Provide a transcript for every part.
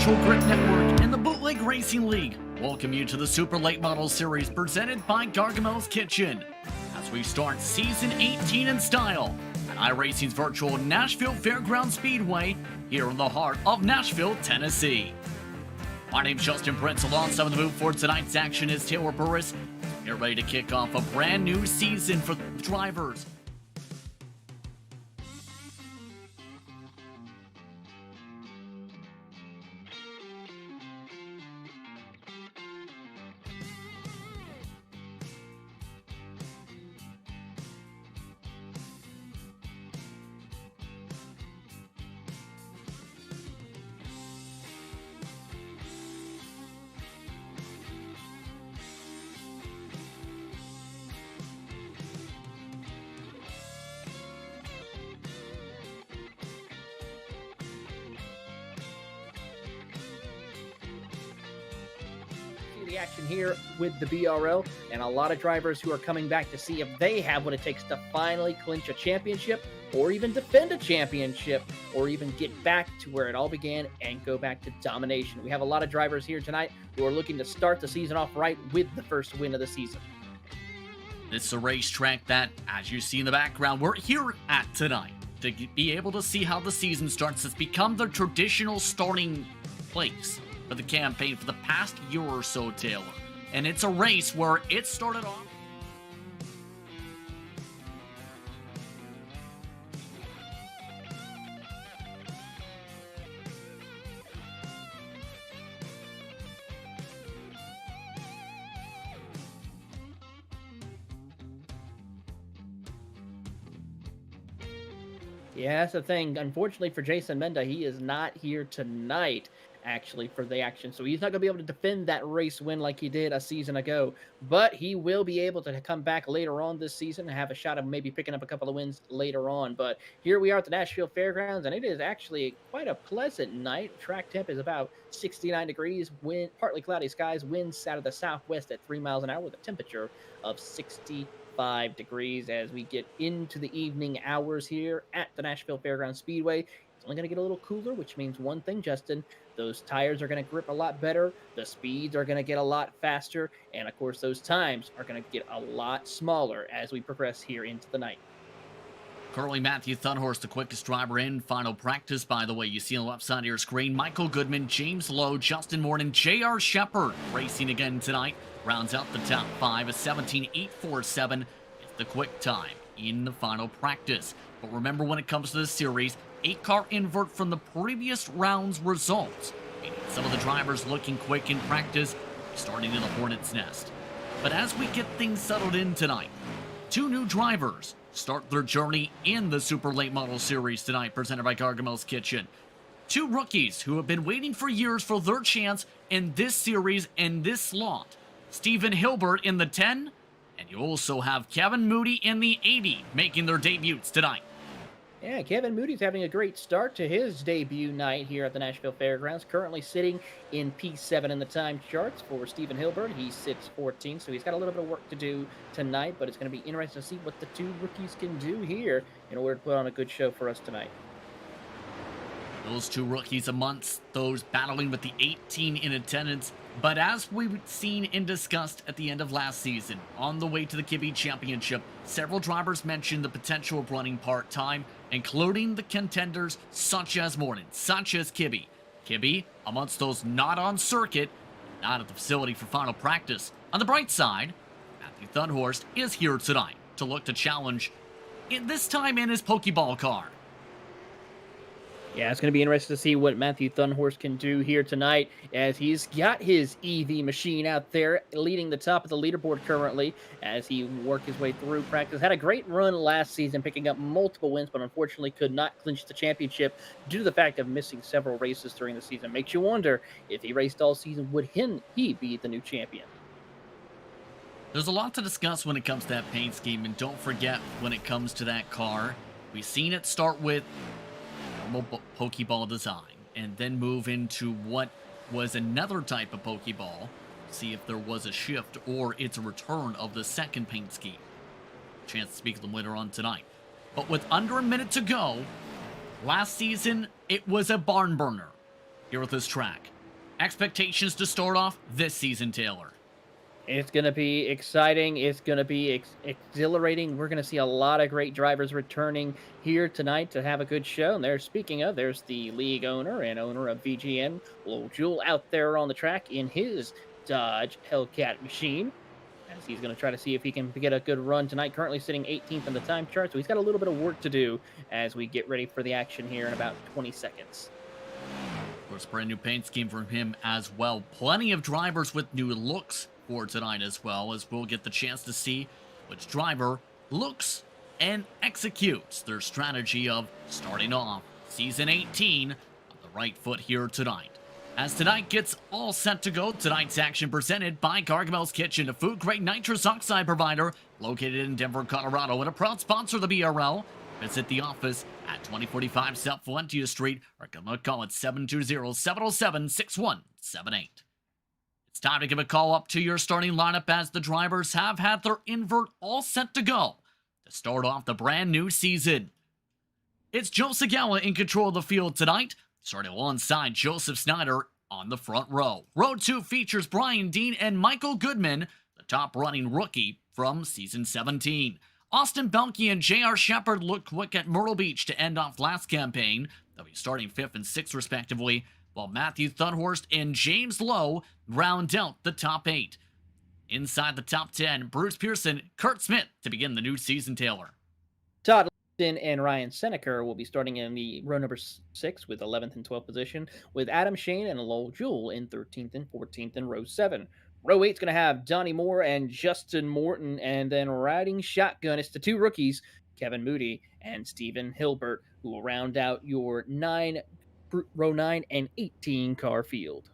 Virtual Grip Network and the Bootleg Racing League welcome you to the Super Late Model Series presented by Gargamel's Kitchen as we start Season 18 in style at iRacing's virtual Nashville Fairgrounds Speedway here in the heart of Nashville, Tennessee. My name's Justin Prince. Alongside of the move for tonight's action is Taylor Papyrus. Get ready to kick off a brand new season for the drivers. The action here with the BRL and a lot of drivers who are coming back to see if they have what it takes to finally clinch a championship or even defend a championship or even get back to where it all began and go back to domination. We have a lot of drivers here tonight who are looking to start the season off right with the first win of the season. This is a racetrack that, as you see in the background, we're here at tonight to be able to see how the season starts. It's become the traditional starting place for the campaign for the past year or so, Taylor. And it's a race where it started off. Yeah, that's the thing. Unfortunately for Jason Menda, he is not here tonight, actually, for the action. So he's not going to be able to defend that race win like he did a season ago. But he will be able to come back later on this season and have a shot of maybe picking up a couple of wins later on. But here we are at the Nashville Fairgrounds, and it is actually quite a pleasant night. Track temp is about 69 degrees, wind, partly cloudy skies, winds out of the southwest at 3 miles an hour with a temperature of 65 degrees as we get into the evening hours here at the Nashville Fairgrounds Speedway. It's only going to get a little cooler, which means one thing, Justin. Those tires are going to grip a lot better. The speeds are going to get a lot faster. And, of course, those times are going to get a lot smaller as we progress here into the night. Currently, Matthew Thunhorst, the quickest driver in final practice, by the way. You see on the left side of your screen, Michael Goodman, James Lowe, Justin Morton, J.R. Shepard racing again tonight. Rounds out the top five. A 17.847 is the quick time in the final practice. But remember, when it comes to this series, 8-car invert from the previous round's results. Some of the drivers looking quick in practice, starting in the Hornet's Nest. But as we get things settled in tonight, two new drivers start their journey in the Super Late Model Series tonight, presented by Gargamel's Kitchen. Two rookies who have been waiting for years for their chance in this series and this slot. Stephen Hilbert in the 10, and you also have Kevin Moody in the 80 making their debuts tonight. Yeah, Kevin Moody's having a great start to his debut night here at the Nashville Fairgrounds. Currently sitting in P7 in the time charts for Stephen Hilbert. He sits 14, so he's got a little bit of work to do tonight, but it's going to be interesting to see what the two rookies can do here in order to put on a good show for us tonight. Those two rookies amongst those battling with the 18 in attendance. But as we've seen and discussed at the end of last season, on the way to the Kibbe Championship, several drivers mentioned the potential of running part-time, including the contenders such as Morton, such as Kibbe. Kibbe, amongst those not on circuit, not at the facility for final practice. On the bright side, Matthew Thunhorst is here tonight to look to challenge, this time in his Pokeball car. Yeah, it's going to be interesting to see what Matthew Thunhorst can do here tonight as he's got his EV machine out there leading the top of the leaderboard currently as he worked his way through practice. Had a great run last season, picking up multiple wins, but unfortunately could not clinch the championship due to the fact of missing several races during the season. Makes you wonder, if he raced all season, would he be the new champion? There's a lot to discuss when it comes to that paint scheme, and don't forget, when it comes to that car, we've seen it start with normal Pokeball design and then move into what was another type of Pokeball. See if there was a shift or it's a return of the second paint scheme. Chance to speak to them later on tonight. But with under a minute to go, last season it was a barn burner here at this track. Expectations to start off this season, Taylor. It's going to be exciting. It's going to be exhilarating. We're going to see a lot of great drivers returning here tonight to have a good show. And there's the league owner and owner of VGN, Lowell Jewell, out there on the track in his Dodge Hellcat machine, as he's going to try to see if he can get a good run tonight. Currently sitting 18th in the time chart, so he's got a little bit of work to do as we get ready for the action here in about 20 seconds. Of course, brand new paint scheme from him as well. Plenty of drivers with new looks for tonight, as well as we'll get the chance to see which driver looks and executes their strategy of starting off season 18 on the right foot here tonight. As tonight gets all set to go, tonight's action presented by Gargamel's Kitchen, a food-grade nitrous oxide provider located in Denver, Colorado, and a proud sponsor of the BRL. Visit the office at 2045 South Valentia Street, or call it 720-707-6178. It's time to give a call up to your starting lineup, as the drivers have had their invert all set to go to start off the brand new season. It's Joe Sagawa in control of the field tonight, starting alongside Joseph Snyder on the front row. Row 2 features Brian Dean and Michael Goodman, the top running rookie from season 17. Austin Belke and J.R. Shepard look quick at Myrtle Beach to end off last campaign. They'll be starting 5th and 6th respectively, while Matthew Thunhorst and James Lowe round out the top 8. Inside the top 10, Bruce Pearson, Kurt Smith to begin the new season, Taylor. Todd Lipton and Ryan Seneker will be starting in the row number 6 with 11th and 12th position, with Adam Shane and Lowell Jewell in 13th and 14th in row 7. Row 8 is going to have Donnie Moore and Justin Morton, and then riding shotgun, it's the 2 rookies, Kevin Moody and Stephen Hilbert, who will round out your row 9 and 18 car field.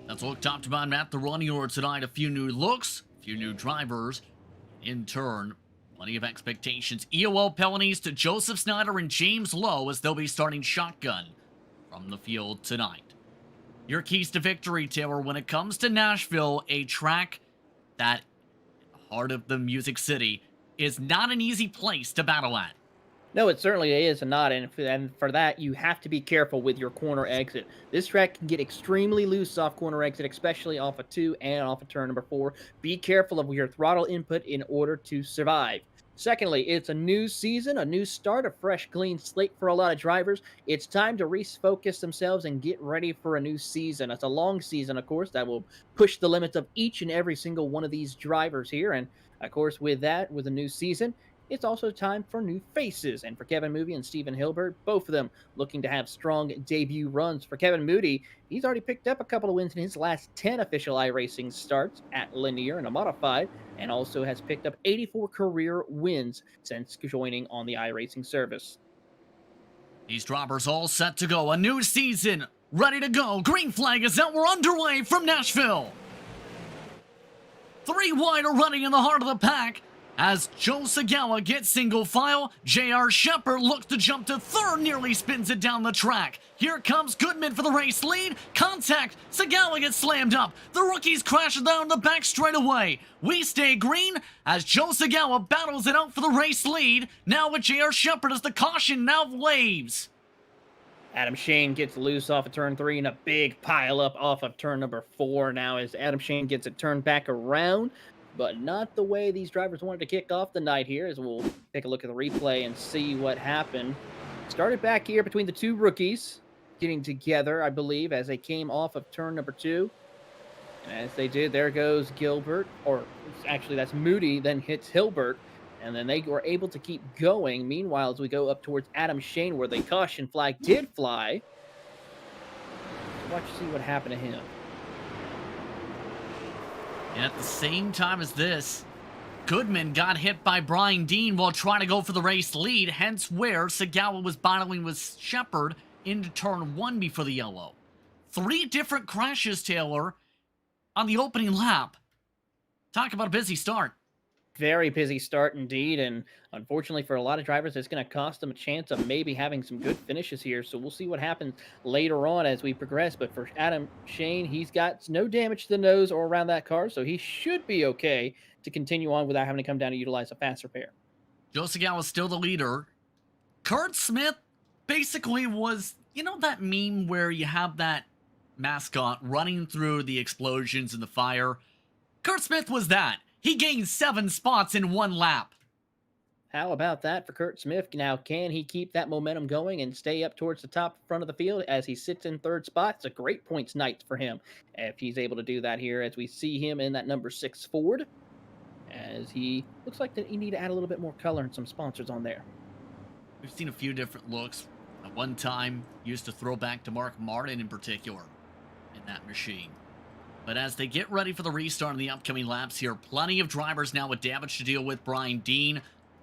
Let's look top to bottom at the running order tonight. A few new looks, a few new drivers. In turn, plenty of expectations. EOL penalties to Joseph Snyder and James Lowe, as they'll be starting shotgun from the field tonight. Your keys to victory, Taylor, when it comes to Nashville, a track that, heart of the Music City, is not an easy place to battle at. No, it certainly is not, and for that, you have to be careful with your corner exit. This track can get extremely loose off corner exit, especially off of 2 and off of turn number 4. Be careful of your throttle input in order to survive. Secondly, it's a new season, a new start, a fresh, clean slate for a lot of drivers. It's time to refocus themselves and get ready for a new season. It's a long season, of course, that will push the limits of each and every single one of these drivers here. And, of course, with a new season, it's also time for new faces. And for Kevin Moody and Stephen Hilbert, both of them looking to have strong debut runs. For Kevin Moody, he's already picked up a couple of wins in his last 10 official iRacing starts at Linear and a Modified, and also has picked up 84 career wins since joining on the iRacing service. These drivers all set to go. A new season, ready to go. Green flag is out. We're underway from Nashville. 3 wide are running in the heart of the pack. As Joe Sagawa gets single file, J.R. Shepard looks to jump to 3rd, nearly spins it down the track. Here comes Goodman for the race lead. Contact, Sagawa gets slammed up. The rookies crash down the back straight away. We stay green as Joe Sagawa battles it out for the race lead. Now with J.R. Shepard as the caution now waves. Adam Shane gets loose off of turn 3 and a big pile up off of turn number 4 now as Adam Shane gets it turned back around. But not the way these drivers wanted to kick off the night here, as we'll take a look at the replay and see what happened. Started back here between the 2 rookies, getting together, I believe, as they came off of turn number 2. And as they did, there goes Gilbert, or actually that's Moody, then hits Hilbert, and then they were able to keep going. Meanwhile, as we go up towards Adam Shane, where the caution flag did fly, watch see what happened to him. And at the same time as this, Goodman got hit by Brian Dean while trying to go for the race lead, hence where Sagawa was battling with Shepard into turn 1 before the yellow. 3 different crashes, Taylor, on the opening lap. Talk about a busy start. Very busy start indeed, and unfortunately for a lot of drivers, it's going to cost them a chance of maybe having some good finishes here, so we'll see what happens later on as we progress. But for Adam Shane, he's got no damage to the nose or around that car, so he should be okay to continue on without having to come down to utilize a fast repair. Joe Sagawa is still the leader. Kurt Smith basically was, you know that meme where you have that mascot running through the explosions and the fire. Kurt Smith was that. He gained 7 spots in 1 lap. How about that for Kurt Smith? Now, can he keep that momentum going and stay up towards the top front of the field as he sits in 3rd spot? It's a great points night for him if he's able to do that here as we see him in that number 6 Ford. As he looks like that he need to add a little bit more color and some sponsors on there. We've seen a few different looks. At one time, used to throw back to Mark Martin in particular in that machine. But as they get ready for the restart in the upcoming laps here, plenty of drivers now with damage to deal with. Brian Dean,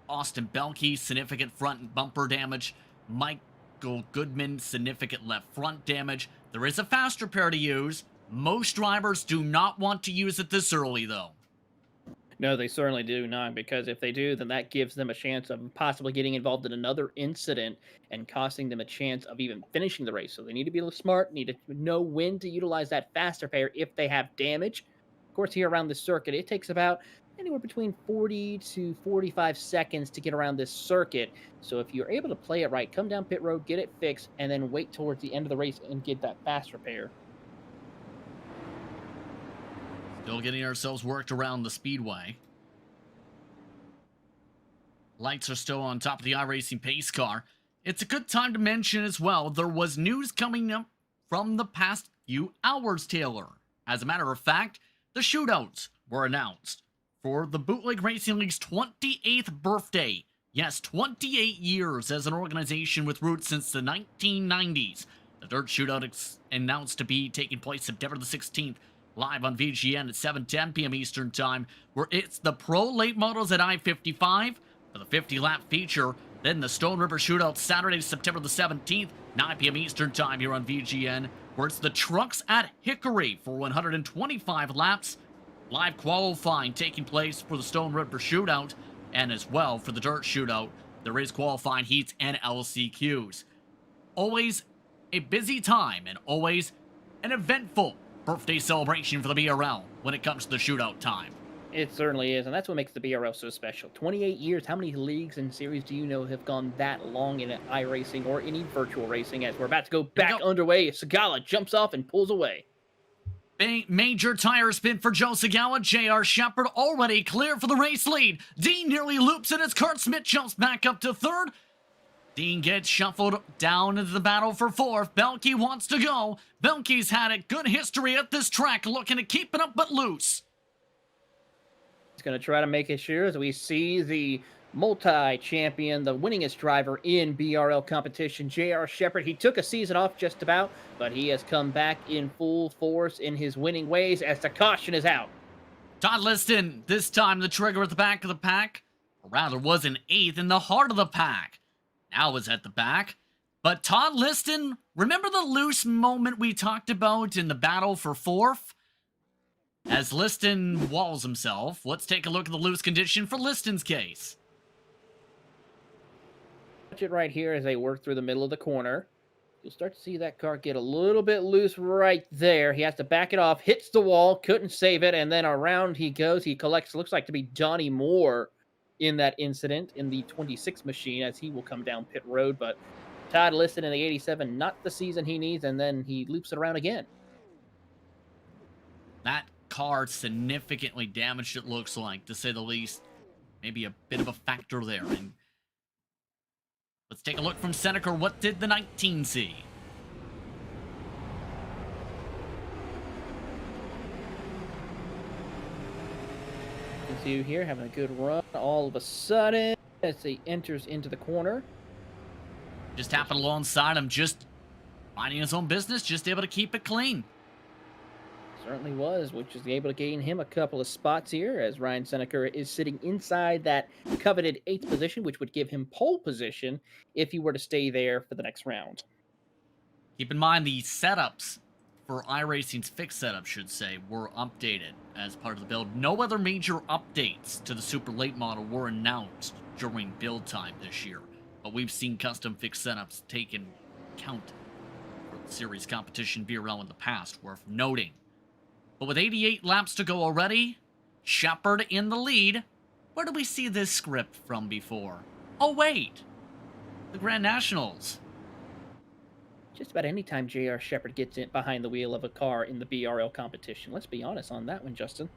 Austin Belke, significant front bumper damage. Michael Goodman, significant left front damage. There is a faster pair to use. Most drivers do not want to use it this early, though. No, they certainly do not, because if they do, then that gives them a chance of possibly getting involved in another incident and costing them a chance of even finishing the race. So they need to be a little smart, need to know when to utilize that faster pair if they have damage. Of course, here around the circuit, it takes about anywhere between 40 to 45 seconds to get around this circuit. So if you're able to play it right, come down pit road, get it fixed, and then wait towards the end of the race and get that faster pair. Still getting ourselves worked around the Speedway. Lights are still on top of the iRacing pace car. It's a good time to mention as well, there was news coming up from the past few hours, Taylor. As a matter of fact, the shootouts were announced for the Bootleg Racing League's 28th birthday. Yes, 28 years as an organization with roots since the 1990s. The Dirt Shootout is announced to be taking place September the 16th. Live on VGN at 7:10 p.m. Eastern Time, where it's the Pro Late Models at I-55 for the 50-lap feature. Then the Stone River Shootout Saturday, September the 17th, 9 p.m. Eastern Time here on VGN, where it's the Trucks at Hickory for 125 laps. Live qualifying taking place for the Stone River Shootout, and as well for the Dirt Shootout. There is qualifying heats and LCQs. Always a busy time and always an eventful birthday celebration for the BRL when it comes to the shootout time. It certainly is, and that's what makes the BRL so special. 28 years, how many leagues and series do you know have gone that long in iRacing or any virtual racing? As we're about to go back underway, Segala jumps off and pulls away. Major tire spin for Joe Segala. J.R. Shepard already clear for the race lead. Dean nearly loops it as Kurt Smith jumps back up to 3rd. Dean gets shuffled down into the battle for 4th. Belke wants to go. Belke's had a good history at this track, looking to keep it up but loose. He's going to try to make it sure as we see the multi-champion, the winningest driver in BRL competition, J.R. Shepard. He took a season off just about, but he has come back in full force in his winning ways as the caution is out. Todd Liston, this time the trigger at the back of the pack, or rather was in 8th in the heart of the pack. Now is at the back. But Todd Liston, remember the loose moment we talked about in the battle for 4th? As Liston walls himself, let's take a look at the loose condition for Liston's case. Watch it right here as they work through the middle of the corner. You'll start to see that car get a little bit loose right there. He has to back it off, hits the wall, couldn't save it, and then around he goes. He collects, looks like to be Johnny Moore in that incident in the 26 machine as he will come down pit road. But Todd Liston in the 87, not the season he needs, and then he loops it around again. That car significantly damaged, it looks like, to say the least. Maybe a bit of a factor there. And let's take a look from Seneca. What did the 19 see? You can see here having a good run all of a sudden as he enters into the corner. Just happened alongside him, just minding his own business, just able to keep it clean. Certainly was, which is able to gain him a couple of spots here as Ryan Seneca is sitting inside that coveted 8th position, which would give him pole position if he were to stay there for the next round. Keep in mind the setups for iRacing's fixed setup, should say, were updated as part of the build. No other major updates to the super late model were announced during build time this year, but we've seen custom fixed setups taken count for the series competition BRL in the past, worth noting. But with 88 laps to go already, Shepard in the lead. Where did we see this script from before? Oh, wait. The Grand Nationals. Just about any time J.R. Shepard gets in behind the wheel of a car in the BRL competition. Let's be honest on that one, Justin.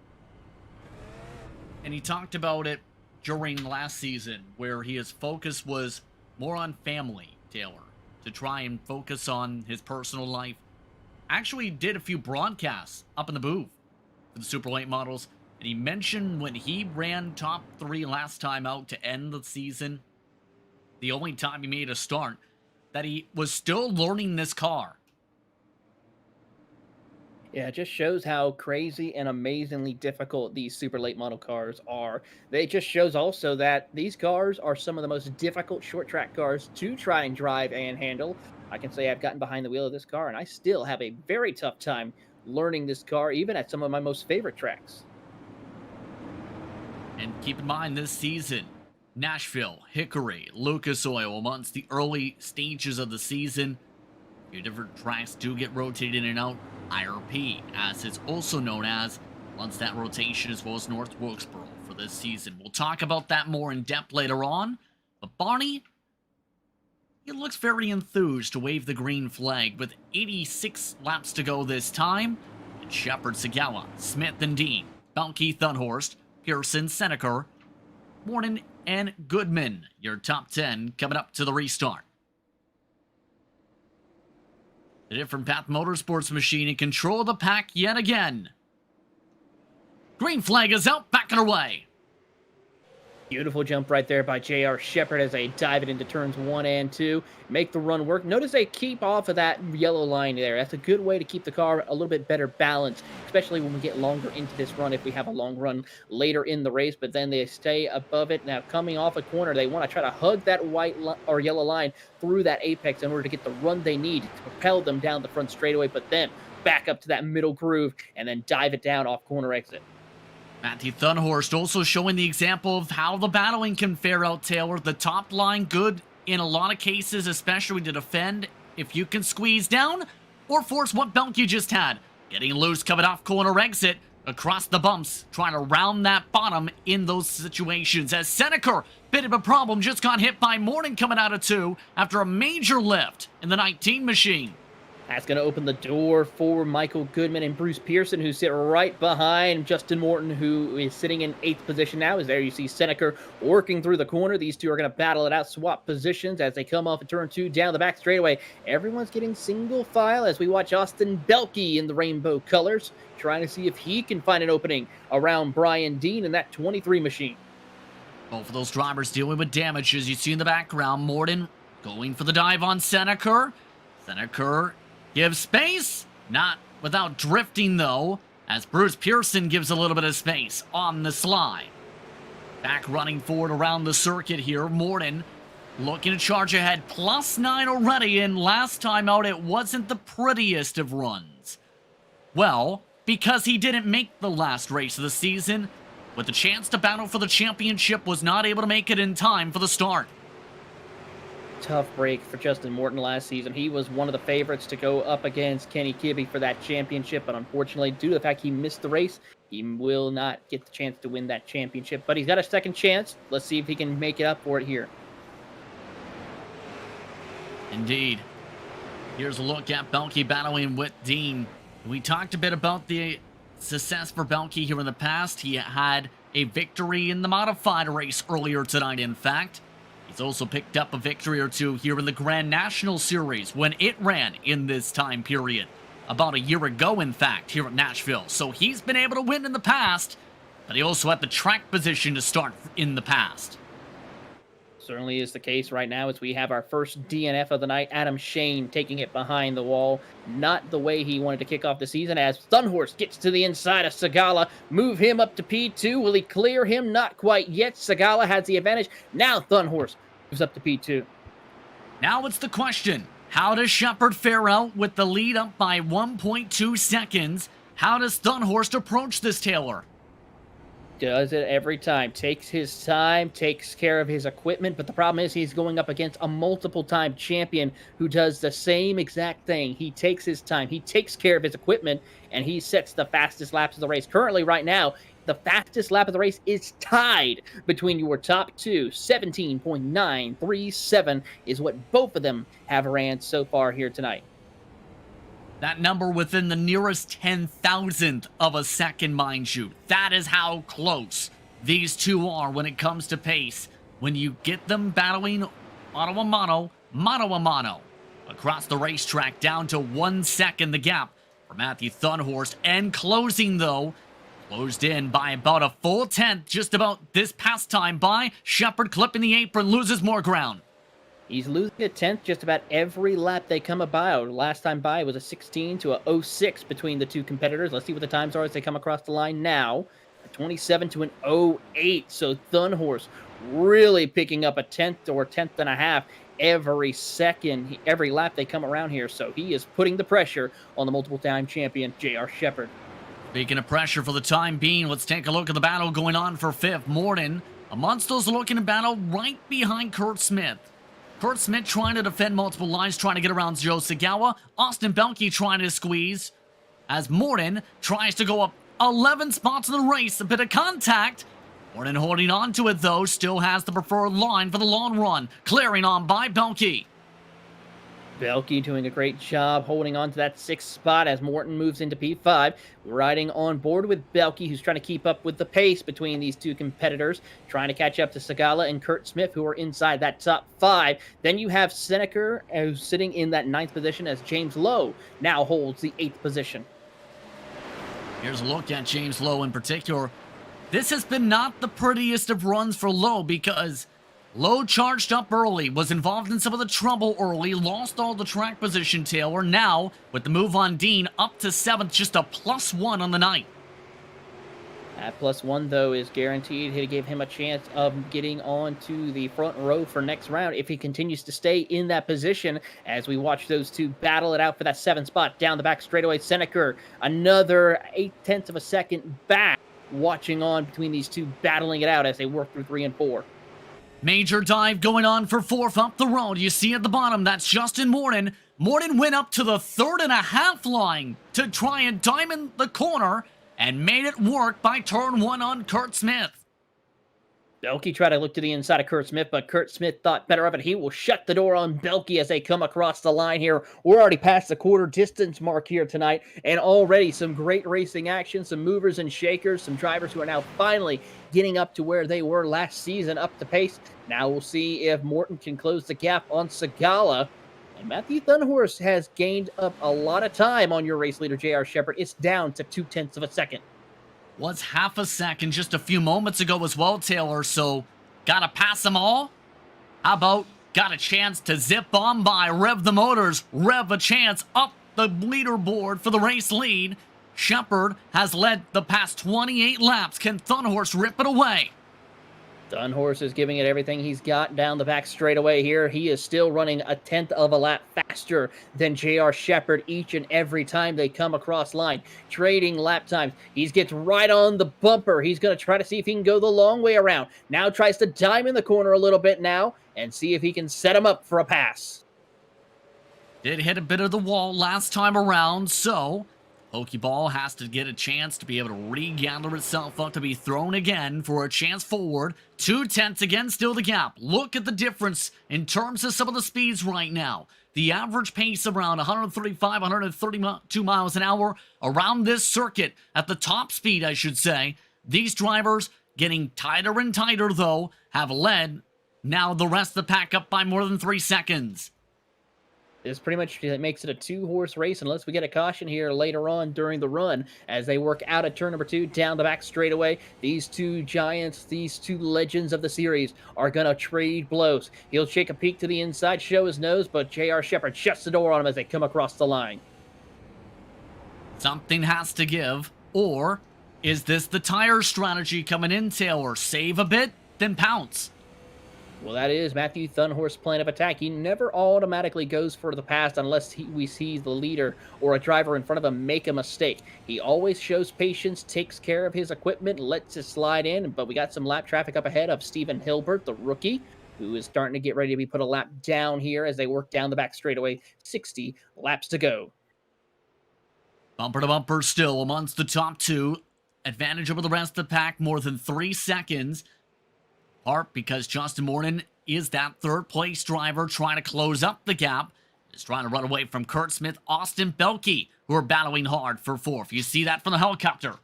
And he talked about it during last season, where his focus was more on family, Taylor, to try and focus on his personal life. Actually did a few broadcasts up in the booth for the Super Late Models, and he mentioned when he ran top 3 last time out to end the season, the only time he made a start, that he was still learning this car. Yeah, it just shows how crazy and amazingly difficult these super late model cars are. It just shows also that these cars are some of the most difficult short track cars to try and drive and handle. I can say I've gotten behind the wheel of this car and I still have a very tough time learning this car, even at some of my most favorite tracks. And keep in mind this season, Nashville, Hickory, Lucas Oil, amongst the early stages of the season. A few different tracks do get rotated in and out. IRP, as it's also known as, once that rotation, as well as North Wilkesboro for this season. We'll talk about that more in depth later on. But Barney, he looks very enthused to wave the green flag with 86 laps to go this time. And Shepard, Sagawa, Smith and Dean, Belke, Thunhorst, Pearson, Seneca, Morton, and Goodman. Your top 10 coming up to the restart. The Different Path Motorsports machine in control of the pack yet again. Green flag is out, back and away. Beautiful jump right there by J.R. Shepard as they dive it into turns 1 and 2. Make the run work. Notice they keep off of that yellow line there. That's a good way to keep the car a little bit better balanced, especially when we get longer into this run if we have a long run later in the race, but then they stay above it. Now, coming off a corner, they want to try to hug that white or yellow line through that apex in order to get the run they need to propel them down the front straightaway, but then back up to that middle groove and then dive it down off corner exit. Matthew Thunhorst also showing the example of how the battling can fare out, Taylor. The top line good in a lot of cases, especially to defend if you can squeeze down or force what Belke just had. Getting loose coming off corner exit across the bumps, trying to round that bottom in those situations. As Seneca, bit of a problem, just got hit by Morton coming out of 2 after a major lift in the 19 machine. That's going to open the door for Michael Goodman and Bruce Pearson, who sit right behind Justin Morton, who is sitting in 8th position now. As there you see Seneca working through the corner. These two are going to battle it out, swap positions as they come off of turn 2 down the back straightaway. Everyone's getting single file as we watch Austin Belke in the rainbow colors, trying to see if he can find an opening around Brian Dean in that 23 machine. Both of those drivers dealing with damage, as you see in the background. Morton going for the dive on Seneca. Seneca gives space, not without drifting though, as Bruce Pearson gives a little bit of space on the slide. Back running forward around the circuit here. Morton looking to charge ahead, +9 already, and last time out it wasn't the prettiest of runs. Well, because he didn't make the last race of the season, with the chance to battle for the championship, was not able to make it in time for the start. Tough break for Justin Morton last season. He was one of the favorites to go up against Kenny Kibbe for that championship, but unfortunately, due to the fact he missed the race, he will not get the chance to win that championship. But he's got a second chance. Let's see if he can make it up for it here. Indeed. Here's a look at Belke battling with Dean. We talked a bit about the success for Belke here in the past. He had a victory in the modified race earlier tonight, in fact. He's also picked up a victory or two here in the Grand National Series when it ran in this time period. About a year ago, in fact, here at Nashville. So he's been able to win in the past, but he also had the track position to start in the past. Certainly is the case right now as we have our first DNF of the night. Adam Shane taking it behind the wall. Not the way he wanted to kick off the season as Thunhorst gets to the inside of Sagala. Move him up to P2. Will he clear him? Not quite yet. Sagala has the advantage. Now Thunhorst moves up to P2. Now it's the question. How does Shepard fare out with the lead up by 1.2 seconds? How does Thunhorst approach this, Taylor? Does it every time. Takes his time, takes care of his equipment, but the problem is he's going up against a multiple-time champion who does the same exact thing. He takes his time, he takes care of his equipment, and he sets the fastest laps of the race. Currently, right now, the fastest lap of the race is tied between your top two. 17.937 is what both of them have ran so far here tonight. That number within the nearest 10,000th of a second, mind you. That is how close these two are when it comes to pace. When you get them battling mano a mano, across the racetrack, down to 1 second the gap for Matthew Thunhorst. And closing, though, closed in by about a full tenth just about this past time by Shepard, clipping the apron, loses more ground. He's losing a tenth just about every lap they come about. Last time by was a 16 to a 06 between the two competitors. Let's see what the times are as they come across the line now. A 27 to an 08. So Thunhorst really picking up a tenth or tenth and a half every second, every lap they come around here. So he is putting the pressure on the multiple-time champion, J.R. Shepard. Speaking of pressure for the time being, let's take a look at the battle going on for fifth. Morden amongst those looking to battle right behind Kurt Smith. Kurt Smith trying to defend multiple lines, trying to get around Joe Sagawa. Austin Belke trying to squeeze as Morden tries to go up 11 spots in the race. A bit of contact. Morden holding on to it, though. Still has the preferred line for the long run. Clearing on by Belke. Belke doing a great job holding on to that sixth spot as Morton moves into P5. Riding on board with Belke, who's trying to keep up with the pace between these two competitors, trying to catch up to Sagala and Kurt Smith, who are inside that top five. Then you have Seneca, who's sitting in that ninth position as James Lowe now holds the eighth position. Here's a look at James Lowe in particular. This has been not the prettiest of runs for Lowe because Lowe charged up early, was involved in some of the trouble early, lost all the track position, Taylor. Now, with the move on Dean, up to seventh, just a +1 on the night. That +1, though, is guaranteed to give him a chance of getting onto the front row for next round if he continues to stay in that position as we watch those two battle it out for that seventh spot. Down the back straightaway, Seneca, another 0.8 of a second back, watching on between these two, battling it out as they work through 3 and 4. Major dive going on for fourth up the road. You see at the bottom, that's Justin Morden. Morden went up to the 3.5 line to try and diamond the corner and made it work by turn 1 on Kurt Smith. Belke tried to look to the inside of Kurt Smith, but Kurt Smith thought better of it. He will shut the door on Belke as they come across the line here. We're already past the quarter distance mark here tonight, and already some great racing action, some movers and shakers, some drivers who are now finally getting up to where they were last season, up the pace. Now we'll see if Morton can close the gap on Sagala. And Matthew Thunhorst has gained up a lot of time on your race leader, J.R. Shepard. It's down to 0.2 of a second. Was half a second just a few moments ago as well, Taylor, so gotta pass them all? How about got a chance to zip on by, rev the motors, rev a chance up the leaderboard for the race lead. Shepard has led the past 28 laps. Can Thunhorst rip it away? Thunhorst is giving it everything he's got down the back straightaway here. He is still running 0.1 of a lap faster than J.R. Shepard each and every time they come across line. Trading lap times. He gets right on the bumper. He's going to try to see if he can go the long way around. Now tries to diamond the corner a little bit now and see if he can set him up for a pass. Did hit a bit of the wall last time around, so Pokeball has to get a chance to be able to regather itself up to be thrown again for a chance forward. 0.2 again, still the gap. Look at the difference in terms of some of the speeds right now. The average pace around 135, 132 miles an hour around this circuit at the top speed, I should say. These drivers getting tighter and tighter, though, have led now the rest of the pack up by more than 3 seconds. This pretty much makes it a 2-horse race unless we get a caution here later on during the run as they work out at turn number 2 down the back straightaway. These two giants, these two legends of the series are going to trade blows. He'll take a peek to the inside, show his nose, but J.R. Shepard shuts the door on him as they come across the line. Something has to give, or is this the tire strategy coming in, Taylor? Save a bit, then pounce. Well, that is Matthew Thunhorst's plan of attack. He never automatically goes for the pass unless we see the leader or a driver in front of him make a mistake. He always shows patience, takes care of his equipment, lets it slide in, but we got some lap traffic up ahead of Stephen Hilbert, the rookie, who is starting to get ready to be put a lap down here as they work down the back straightaway. 60 laps to go. Bumper to bumper still amongst the top two. advantage over the rest of the pack, more than 3 seconds. Part because Justin Morton is that third place driver trying to close up the gap. Is trying to run away from Kurt Smith, Austin Belke, who are battling hard for fourth. You see that from the helicopter.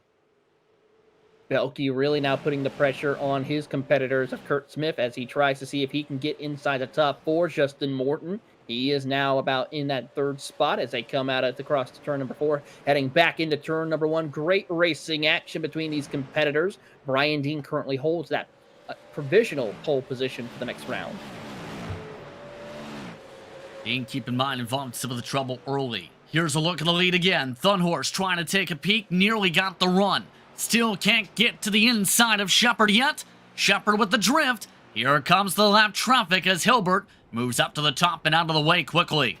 Belke really now putting the pressure on his competitors of Kurt Smith as he tries to see if he can get inside the top 4. Justin Morton, he is now about in that third spot as they come out across the turn number 4, heading back into turn number 1. Great racing action between these competitors. Brian Dean currently holds that provisional pole position for the next round. Dean, keep in mind, involved in some of the trouble early. Here's a look at the lead again. Thunhorse trying to take a peek, nearly got the run. Still can't get to the inside of Shepard yet. Shepard with the drift. Here comes the lap traffic as Hilbert moves up to the top and out of the way quickly.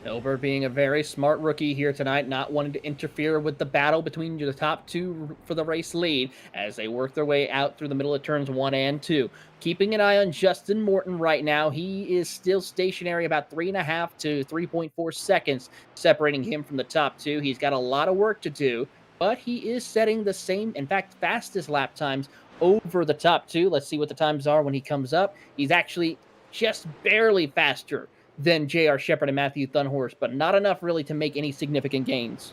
Hilbert being a very smart rookie here tonight, not wanting to interfere with the battle between the top 2 for the race lead as they work their way out through the middle of turns 1 and 2. Keeping an eye on Justin Morton right now. He is still stationary about 3.5 to 3.4 seconds separating him from the top 2. He's got a lot of work to do, but he is setting the same, in fact, fastest lap times over the top 2. Let's see what the times are when he comes up. He's actually just barely faster than J.R. Shepard and Matthew Thunhorse, but not enough really to make any significant gains.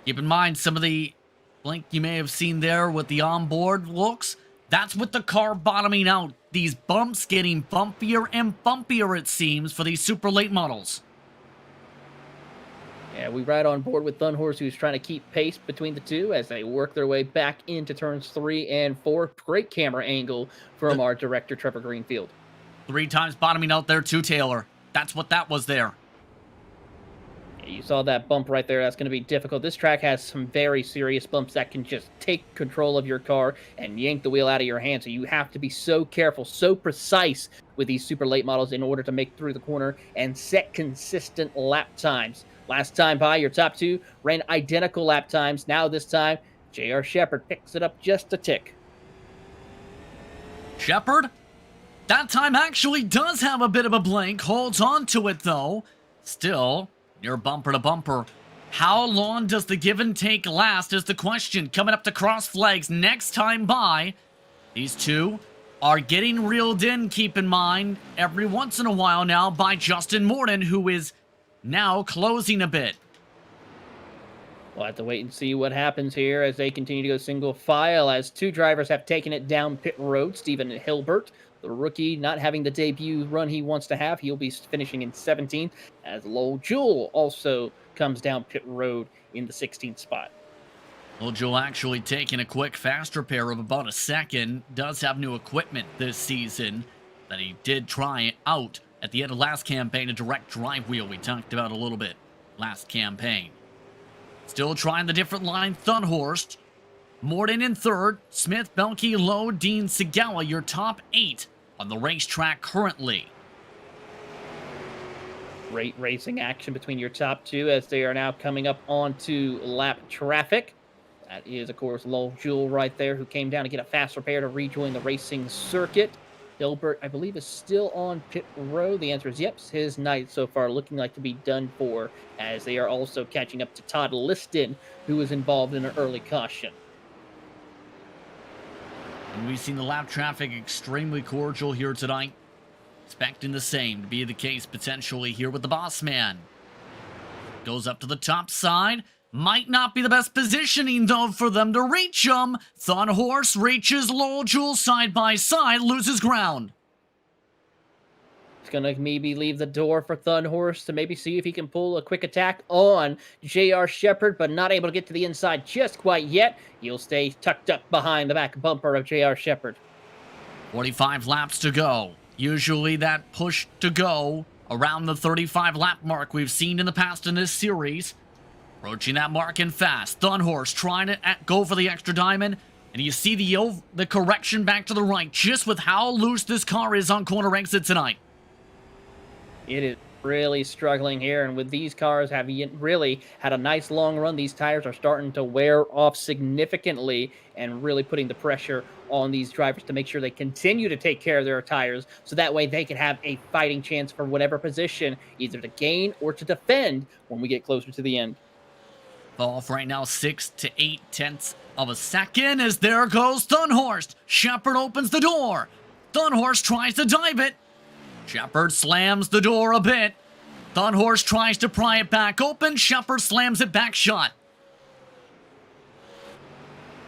Keep in mind some of the blink you may have seen there with the onboard looks. That's with the car bottoming out. These bumps getting bumpier and bumpier, it seems, for these super late models. Yeah, we ride on board with Thunhorse, who's trying to keep pace between the two as they work their way back into turns 3 and 4. Great camera angle from our director, Trevor Greenfield. 3 times bottoming out there too, Taylor. That's what that was there. Yeah, you saw that bump right there. That's going to be difficult. This track has some very serious bumps that can just take control of your car and yank the wheel out of your hand. So you have to be so careful, so precise with these super late models in order to make through the corner and set consistent lap times. Last time by, your top 2 ran identical lap times. Now this time, J.R. Shepard picks it up just a tick. Shepard? That time actually does have a bit of a blink, holds on to it though. Still, near bumper to bumper. How long does the give and take last is the question. Coming up to cross flags next time by. These two are getting reeled in, keep in mind, every once in a while now by Justin Morton, who is now closing a bit. We'll have to wait and see what happens here as they continue to go single file as 2 drivers have taken it down pit road. Stephen Hilbert, the rookie, not having the debut run he wants to have. He'll be finishing in 17th as Lowell Jewell also comes down pit road in the 16th spot. Lowell Jewell actually taking a quick fast repair of about a second. Does have new equipment this season that he did try out at the end of last campaign, a direct drive wheel we talked about a little bit last campaign. Still trying the different line. Thunhorst, Morton in third, Smith, Belke, Lowe, Dean, Segawa, your top 8 on the racetrack currently. Great racing action between your top 2 as they are now coming up onto lap traffic. That is, of course, Lowell Jewell right there, who came down to get a fast repair to rejoin the racing circuit. Hilbert, I believe, is still on pit road. The answer is yep. His night so far looking like to be done for, as they are also catching up to Todd Liston, who was involved in an early caution. And we've seen the lap traffic extremely cordial here tonight. Expecting the same to be the case potentially here with the boss man. Goes up to the top side. Might not be the best positioning, though, for them to reach him. Thunhorse reaches Lowell Jewell side by side, loses ground. It's going to maybe leave the door for Thunhorse to maybe see if he can pull a quick attack on J.R. Shepard, but not able to get to the inside just quite yet. He'll stay tucked up behind the back bumper of J.R. Shepard. 45 laps to go. Usually that push to go around the 35 lap mark we've seen in the past in this series. Approaching that mark in fast. Thunhorse trying to go for the extra diamond. And you see the correction back to the right, just with how loose this car is on corner exit tonight. It is really struggling here, and with these cars having really had a nice long run, these tires are starting to wear off significantly and really putting the pressure on these drivers to make sure they continue to take care of their tires so that way they can have a fighting chance for whatever position, either to gain or to defend when we get closer to the end. Off right now, 6 to 8 tenths of a second as there goes Thunhorst. Shepard opens the door. Thunhorst tries to dive it. Shepard slams the door a bit. Thunhorst tries to pry it back open. Shepard slams it back shut.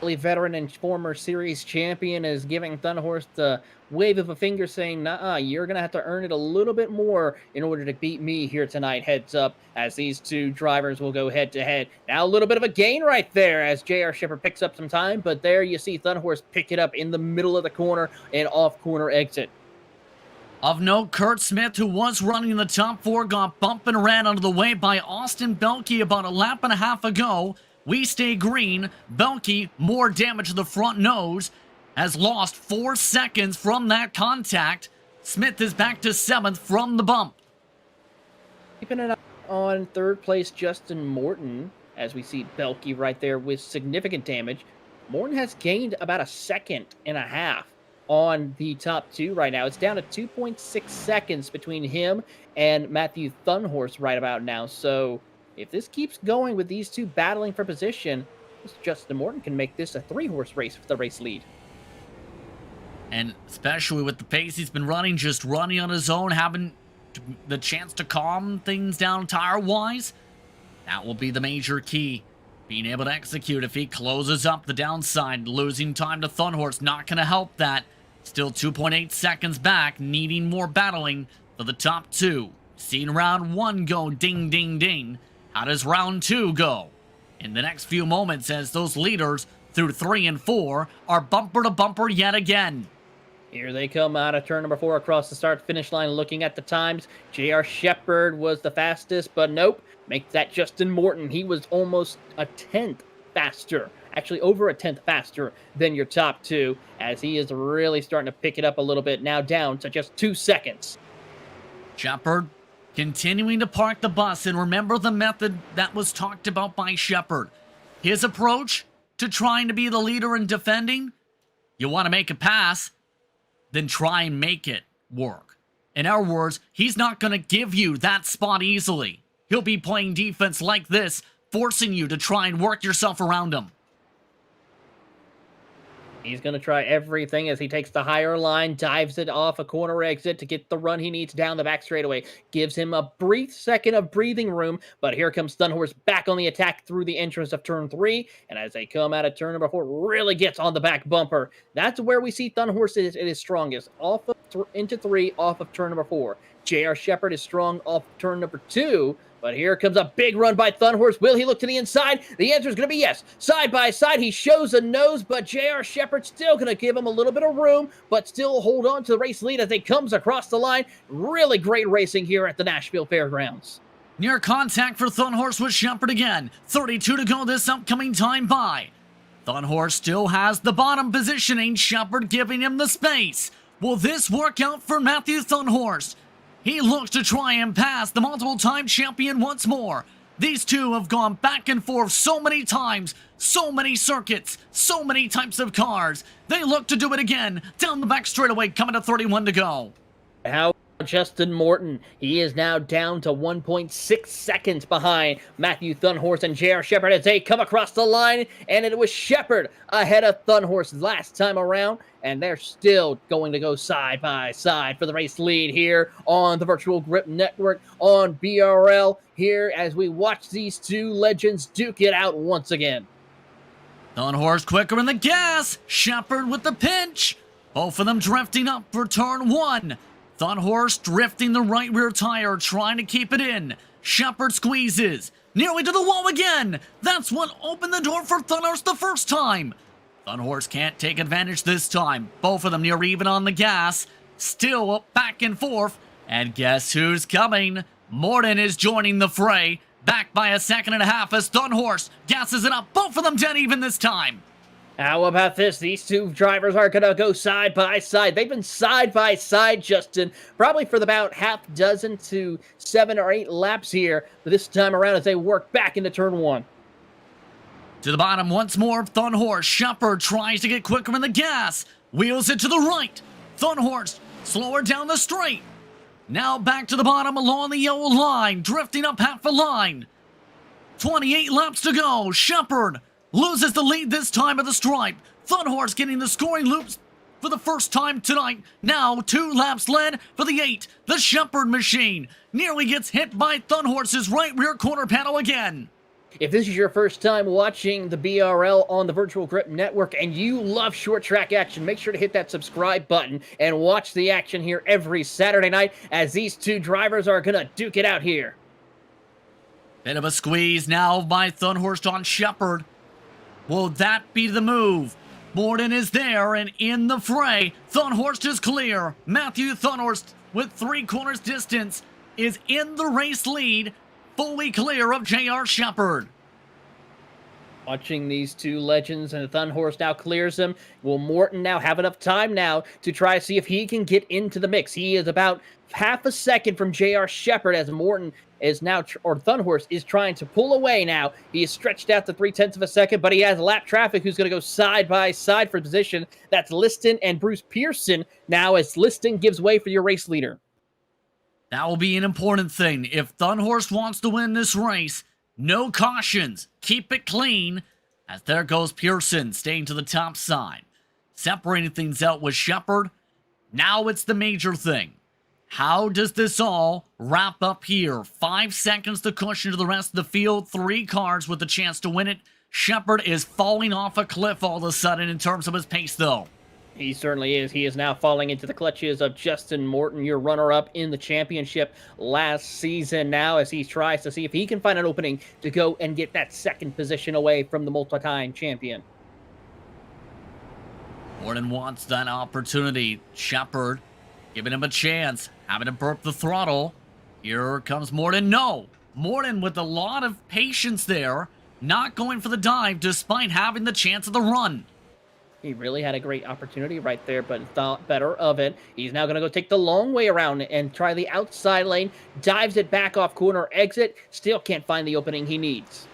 Veteran and former series champion is giving Thunhorst the wave of a finger saying, nah, you're going to have to earn it a little bit more in order to beat me here tonight. Heads up as these two drivers will go head to head. Now a little bit of a gain right there as J.R. Shepard picks up some time, but there you see Thunhorst pick it up in the middle of the corner and off corner exit. Of note, Kurt Smith, who was running in the top 4, got bumped and ran out of the way by Austin Belke about a lap and a half ago. We stay green. Belke, more damage to the front nose, has lost 4 seconds from that contact. Smith is back to 7th from the bump. Keeping an eye on 3rd place, Justin Morton, as we see Belke right there with significant damage. Morton has gained about a second and a half on the top 2 right now. It's down to 2.6 seconds between him and Matthew Thunhorst right about now. So if this keeps going with these two battling for position, Justin Morton can make this a 3-horse race for the race lead. And especially with the pace he's been running, just running on his own, having the chance to calm things down tire-wise, that will be the major key. Being able to execute if he closes up the downside. Losing time to Thunhorst, not going to help that. Still 2.8 seconds back, needing more battling for the top 2. Seen round 1 go ding, ding, ding. How does round 2 go? In the next few moments as those leaders through 3 and 4 are bumper to bumper yet again. Here they come out of turn number 4 across the start-finish line. Looking at the times, J.R. Shepard was the fastest, but nope. Make that Justin Morton. He was almost a 10th faster. Actually, over a 10th faster than your top 2, as he is really starting to pick it up a little bit. Now down to just 2 seconds. Shepard continuing to park the bus, and remember the method that was talked about by Shepard. His approach to trying to be the leader in defending, you want to make a pass, then try and make it work. In our words, he's not going to give you that spot easily. He'll be playing defense like this, forcing you to try and work yourself around him. He's going to try everything as he takes the higher line, dives it off a corner exit to get the run he needs down the back straightaway. Gives him a brief second of breathing room, but here comes Thunhorst back on the attack through the entrance of turn 3, and as they come out of turn number 4, really gets on the back bumper. That's where we see Thunhorst is at his strongest, off of into 3, off of turn number 4. J.R. Shepard is strong off turn number 2, but here comes a big run by Thunhorst. Will he look to the inside? The answer is going to be yes. Side by side, he shows a nose, but J.R. Shepard still going to give him a little bit of room, but still hold on to the race lead as he comes across the line. Really great racing here at the Nashville Fairgrounds. Near contact for Thunhorst with Shepard again. 32 to go this upcoming time by. Thunhorst still has the bottom positioning, Shepard giving him the space. Will this work out for Matthew Thunhorst? He looks to try and pass the multiple-time champion once more. These two have gone back and forth so many times, so many circuits, so many types of cars. They look to do it again, down the back straightaway, coming to 31 to go. How Justin Morton, he is now down to 1.6 seconds behind Matthew Thunhorst and J.R. Shepard as they come across the line, and it was Shepard ahead of Thunhorst last time around, and they're still going to go side by side for the race lead here on the Virtual Grip Network on BRL here as we watch these two legends duke it out once again. Thunhorst quicker in the gas, Shepard with the pinch, both of them drifting up for turn 1. Thunhorst drifting the right rear tire, trying to keep it in. Shepard squeezes. Nearly to the wall again. That's what opened the door for Thunhorst the first time. Thunhorst can't take advantage this time. Both of them near even on the gas. Still back and forth. And guess who's coming? Morton is joining the fray. Back by a second and a half as Thunhorst gasses it up. Both of them dead even this time. How about this? These two drivers are going to go side by side. They've been side by side, Justin, probably for about half dozen to 7 or 8 laps here this time around as they work back into turn 1. To the bottom once more, Thunhorst. Shepard tries to get quicker in the gas. Wheels it to the right. Thunhorst slower down the straight. Now back to the bottom along the yellow line, drifting up half a line. 28 laps to go. Shepard loses the lead this time at the stripe. Thunhorse getting the scoring loops for the first time tonight. Now 2 laps led for the 8. The Shepard machine nearly gets hit by Thunhorse's right rear quarter panel again. If this is your first time watching the BRL on the Virtual Grip Network and you love short track action, make sure to hit that subscribe button and watch the action here every Saturday night as these 2 drivers are going to duke it out here. Bit of a squeeze now by Thunhorse on Shepard. Will that be the move? Morden is there and in the fray. Thunhorst is clear. Matthew Thunhorst with 3 corners distance is in the race lead, fully clear of J.R. Shepard. Watching these 2 legends, and Thunhorst now clears them. Will Morton now have enough time now to try to see if he can get into the mix? He is about half a second from J.R. Shepard as Morton is now, or Thunhorst is trying to pull away now. He is stretched out to 0.3 of a second, but he has lap traffic who's going to go side by side for position. That's Liston and Bruce Pearson now as Liston gives way for your race leader. That will be an important thing. If Thunhorst wants to win this race, no cautions. Keep it clean. As there goes Pearson, staying to the top side. Separating things out with Shepard. Now it's the major thing. How does this all wrap up here? 5 seconds to cushion to the rest of the field. 3 cars with a chance to win it. Shepard is falling off a cliff all of a sudden in terms of his pace, though. He certainly is. He is now falling into the clutches of Justin Morton, your runner-up in the championship last season now, as he tries to see if he can find an opening to go and get that 2nd position away from the multi-time champion. Morton wants that opportunity. Shepard giving him a chance, having to burp the throttle. Here comes Morton. No! Morton with a lot of patience there, not going for the dive despite having the chance of the run. He really had a great opportunity right there, but thought better of it. He's now going to go take the long way around and try the outside lane. Dives it back off corner exit. Still can't find the opening he needs.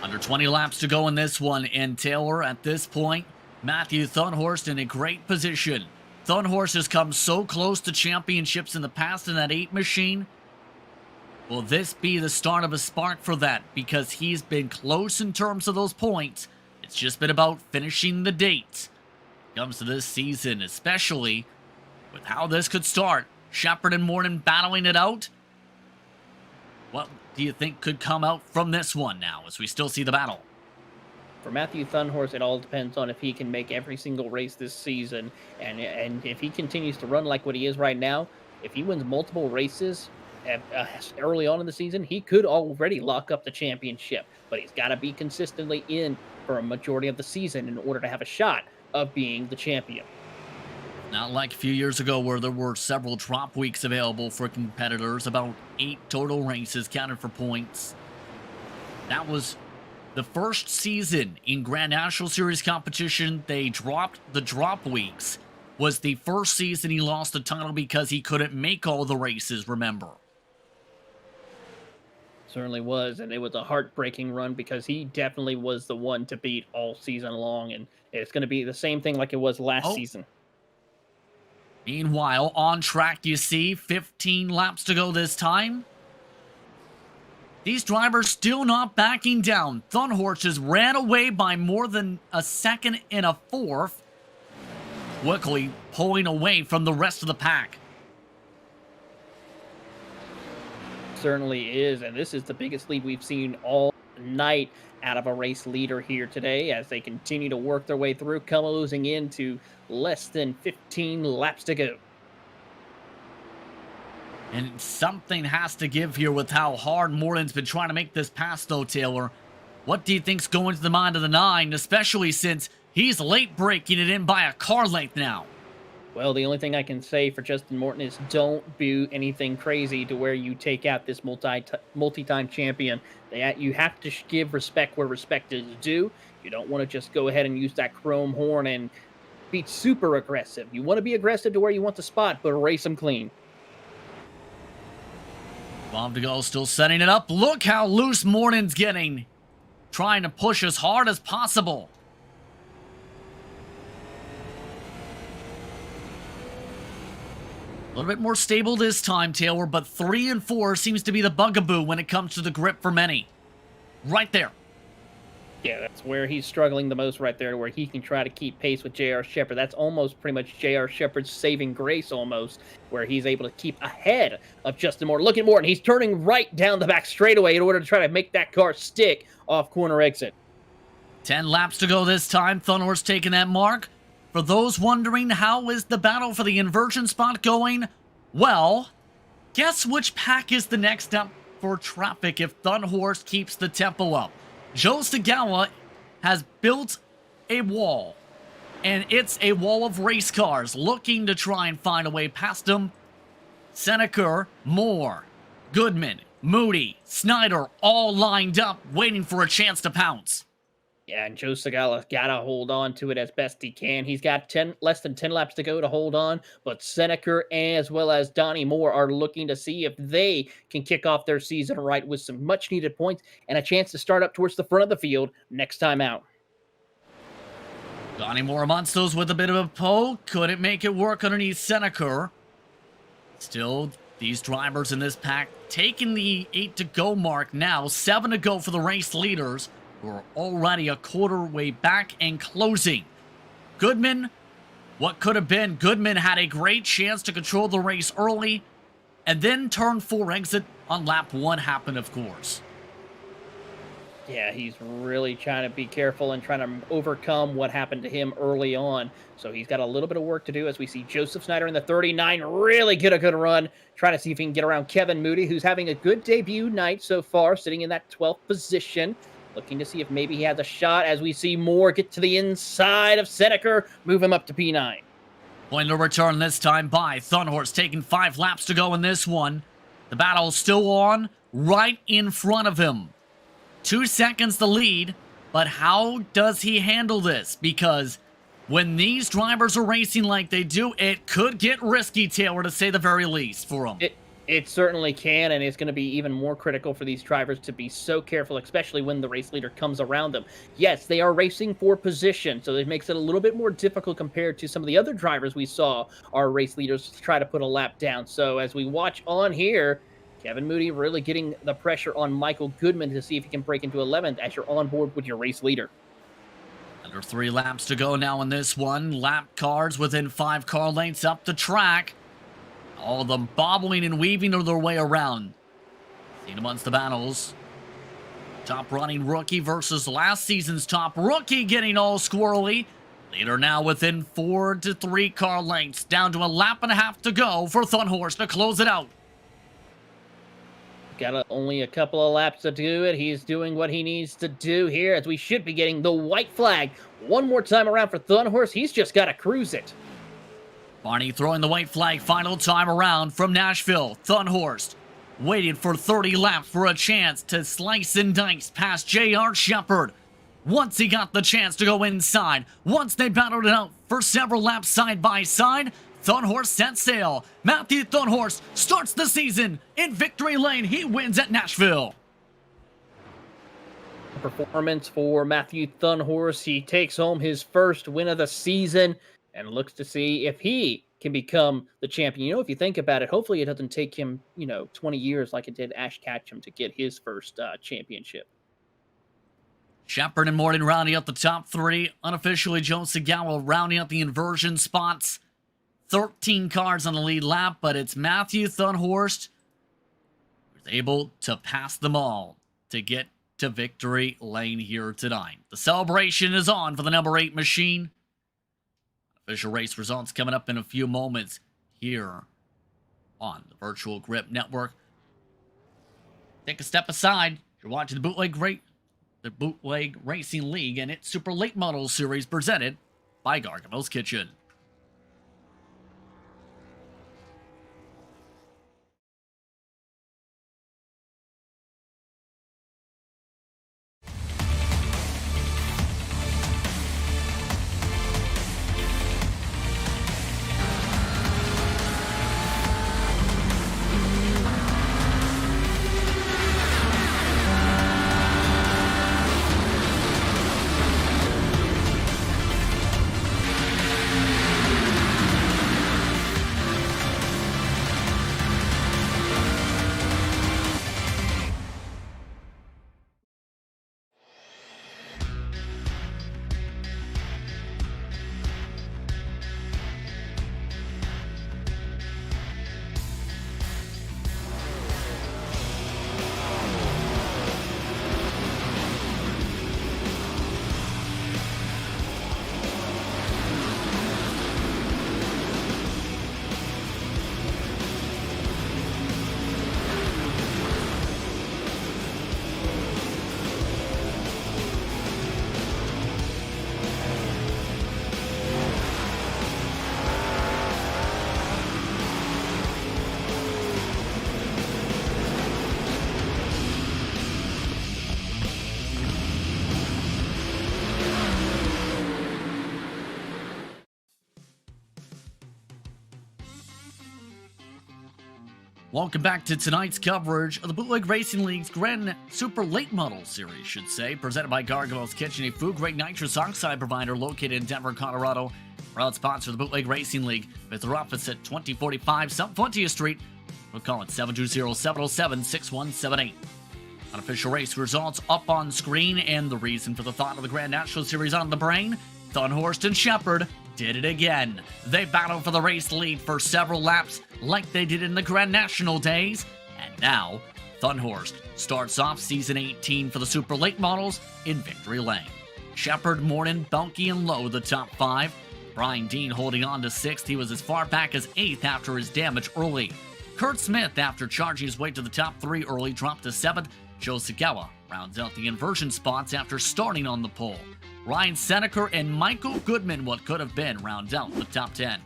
Under 20 laps to go in this one, and Taylor at this point, Matthew Thunhorst in a great position. Thunhorst has come so close to championships in the past in that 8 machine. Will this be the start of a spark for that? Because he's been close in terms of those points. It's just been about finishing the dates. Comes to this season, especially with how this could start. Shepard and Morton battling it out. What do you think could come out from this one now, as we still see the battle? For Matthew Thunhorst, it all depends on if he can make every single race this season. And if he continues to run like what he is right now, if he wins multiple races early on in the season, he could already lock up the championship. But he's got to be consistently in for a majority of the season in order to have a shot of being the champion. Not like a few years ago where there were several drop weeks available for competitors, about 8 total races counted for points. That was the first season in Grand National Series competition. They dropped the drop weeks. Was the first season he lost the title because he couldn't make all the races, remember? Certainly was, and it was a heartbreaking run because he definitely was the one to beat all season long, and it's going to be the same thing like it was last season. Meanwhile, on track, you see 15 laps to go this time. These drivers still not backing down. Thunhorst has ran away by more than a second and a fourth, quickly pulling away from the rest of the pack. Certainly is, and this is the biggest lead we've seen all night out of a race leader here today as they continue to work their way through, losing into less than 15 laps to go. And something has to give here with how hard Morton's been trying to make this pass, though, Taylor. What do you think's going to the mind of the 9, especially since he's late breaking it in by a car length now? Well, the only thing I can say for Justin Morton is don't do anything crazy to where you take out this multi-time champion. You have to give respect where respect is due. You don't want to just go ahead and use that chrome horn and be super aggressive. You want to be aggressive to where you want the spot, but race them clean. Bob to go, still setting it up. Look how loose Morton's getting. Trying to push as hard as possible. A little bit more stable this time, Taylor, but 3 and 4 seems to be the bugaboo when it comes to the grip for many. Right there. Yeah, that's where he's struggling the most right there, where he can try to keep pace with J.R. Shepherd. That's almost pretty much J.R. Shepherd's saving grace almost, where he's able to keep ahead of Justin Moore. Look at Moore, and he's turning right down the back straightaway in order to try to make that car stick off corner exit. 10 laps to go this time. Thunhorse taking that mark. For those wondering, how is the battle for the inversion spot going? Well, guess which pack is the next up for traffic if Thunhorse keeps the tempo up? Joe Sagawa has built a wall, and it's a wall of race cars looking to try and find a way past him. Seneca, Moore, Goodman, Moody, Snyder all lined up waiting for a chance to pounce. Yeah, and Joe Segala's got to hold on to it as best he can. He's got less than 10 laps to go to hold on, but Seneca as well as Donnie Moore are looking to see if they can kick off their season right with some much-needed points and a chance to start up towards the front of the field next time out. Donnie Moore amongst those with a bit of a poke. Couldn't make it work underneath Seneca. Still, these drivers in this pack taking the 8 to go mark now. 7 to go for the race leaders. We're already a quarter way back and closing. Goodman, what could have been? Goodman had a great chance to control the race early, and then turn 4 exit on lap 1 happened, of course. Yeah, he's really trying to be careful and trying to overcome what happened to him early on. So he's got a little bit of work to do as we see Joseph Snyder in the 39 really get a good run, trying to see if he can get around Kevin Moody, who's having a good debut night so far, sitting in that 12th position. Looking to see if maybe he has a shot as we see Moore get to the inside of Seneca, move him up to P9. Point of return this time by Thunhorse, taking 5 laps to go in this one. The battle's still on, right in front of him. 2 seconds the lead, but how does he handle this? Because when these drivers are racing like they do, it could get risky, Taylor, to say the very least, for him. It certainly can, and it's going to be even more critical for these drivers to be so careful, especially when the race leader comes around them. Yes, they are racing for position, so it makes it a little bit more difficult compared to some of the other drivers we saw our race leaders try to put a lap down. So as we watch on here, Kevin Moody really getting the pressure on Michael Goodman to see if he can break into 11th as you're on board with your race leader. Under 3 laps to go now in this one. Lap cars within 5 car lengths up the track. All of them bobbling and weaving their way around. Seen amongst the battles. Top running rookie versus last season's top rookie getting all squirrely. Leader now within 4 to 3 car lengths. Down to a lap and a half to go for Thunhorse to close it out. Got only a couple of laps to do it. He's doing what he needs to do here as we should be getting the white flag one more time around for Thunhorse. He's just got to cruise it. Barney throwing the white flag final time around from Nashville. Thunhorse waited for 30 laps for a chance to slice and dice past J.R. Shepherd. Once he got the chance to go inside, once they battled it out for several laps side by side, Thunhorse set sail. Matthew Thunhorse starts the season in victory lane. He wins at Nashville. Performance for Matthew Thunhorse. He takes home his first win of the season and looks to see if he can become the champion. You know, if you think about it, hopefully it doesn't take him, 20 years like it did Ash Ketchum to get his first championship. Shepherd and Morton rounding up the top 3. Unofficially, Joe Sagawa rounding up the inversion spots. 13 cars on the lead lap, but it's Matthew Thunhorse who's able to pass them all to get to victory lane here tonight. The celebration is on for the number 8 machine. Official race results coming up in a few moments here on the Virtual Grip Network. Take a step aside. You're watching the Bootleg Racing League and its Super Late Model Series presented by Gargamel's Kitchen. Welcome back to tonight's coverage of the Bootleg Racing League's Grand Super Late Model Series, presented by Gargamel's Kitchen, a food-grade nitrous oxide provider located in Denver, Colorado. Proud sponsor of the Bootleg Racing League with their office at 2045 South 20th Street. We'll call it 720-707-6178. Unofficial race results up on screen, and the reason for the thought of the Grand National Series on the brain. Thunhorst and Shepard did it again. They battled for the race lead for several laps like they did in the Grand National days. And now, Thunhorst starts off season 18 for the Super Late Models in victory lane. Shepard, Morton, Belke, and Lowe the top 5. Brian Dean holding on to 6th. He was as far back as 8th after his damage early. Kurt Smith, after charging his way to the top 3 early, dropped to 7th. Joe Sagawa rounds out the inversion spots after starting on the pole. Ryan Seneker and Michael Goodman, what could have been, round out the top 10.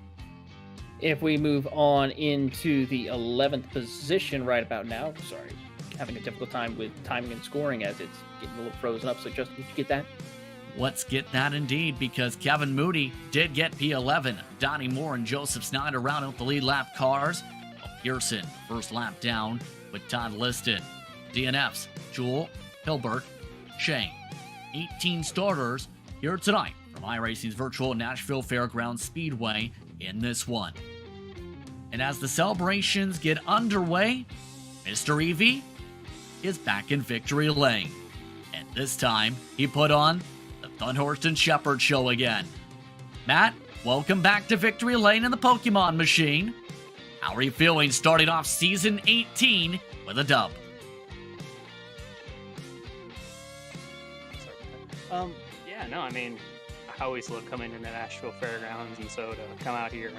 If we move on into the 11th position right about now, sorry, having a difficult time with timing and scoring as it's getting a little frozen up. So Justin, did you get that? Let's get that indeed, because Kevin Moody did get P11. Donnie Moore and Joseph Snyder round out the lead lap cars. Pearson, first lap down with Todd Liston. DNFs, Jewel, Hilbert, Shane. 18 starters here tonight from iRacing's virtual Nashville Fairgrounds Speedway in this one. And as the celebrations get underway, Mr. Evie is back in victory lane. And this time, he put on the Thunhorst and Shepard show again. Matt, welcome back to victory lane in the Pokemon machine. How are you feeling starting off season 18 with a dub? Yeah, no, I mean, I always love coming into Nashville Fairgrounds, and so to come out here,